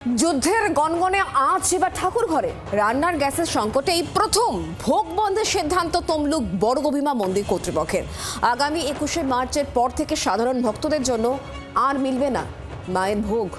যুদ্ধের গনগনে আঁচ এবার ঠাকুর ঘরে। রান্নার গ্যাসের সংকটেই প্রথম ভোগ বন্ধের সিদ্ধান্ত তমলুক বড়গভীমা মন্দির কর্তৃপক্ষের। আগামী 21শে মার্চের পর থেকে সাধারণ ভক্তদের জন্য আর মিলবে না মায়ের ভোগ।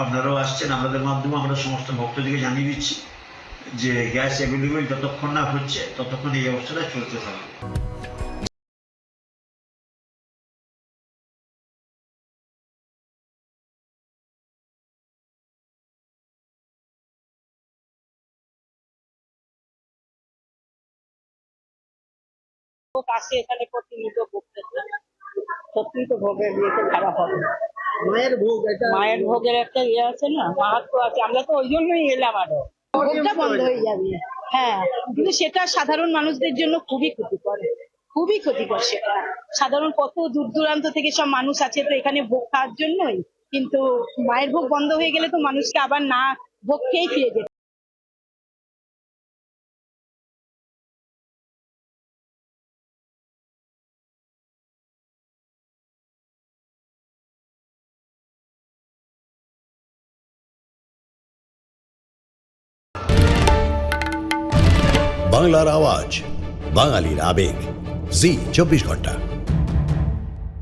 আপনারাও আসছেন, আমাদের মাধ্যমে আমরা সমস্ত ভক্তদেরকে জানিয়ে দিচ্ছি যে গ্যাস অ্যাভেলেবেল যতক্ষণ না হচ্ছে ততক্ষণ এই ব্যবস্থাটা চলতে থাকবে। আসে এখানে প্রতিনিয়ত ভোগতেছে, সত্যি তো ভোগের ইয়েতে খারাপ হবে। মায়ের ভোগের একটা ইয়ে আছে না, মাহাত্ম আছে, আমরা তো ওই জন্যই এলাম। আরো ভোগটা বন্ধ হয়ে যাবে, হ্যাঁ, কিন্তু সেটা সাধারণ মানুষদের জন্য খুবই ক্ষতিকর, খুবই ক্ষতিকর। সেটা সাধারণ কত দূর দূরান্ত থেকে সব মানুষ আছে তো এখানে ভোগ খাওয়ার জন্যই, কিন্তু মায়ের ভোগ বন্ধ হয়ে গেলে তো মানুষকে আবার না ভোগ খেয়েই ফিরে যেতে। বাংলার আওয়াজ, বাঙালির আবেগ, জি 24 ঘন্টা।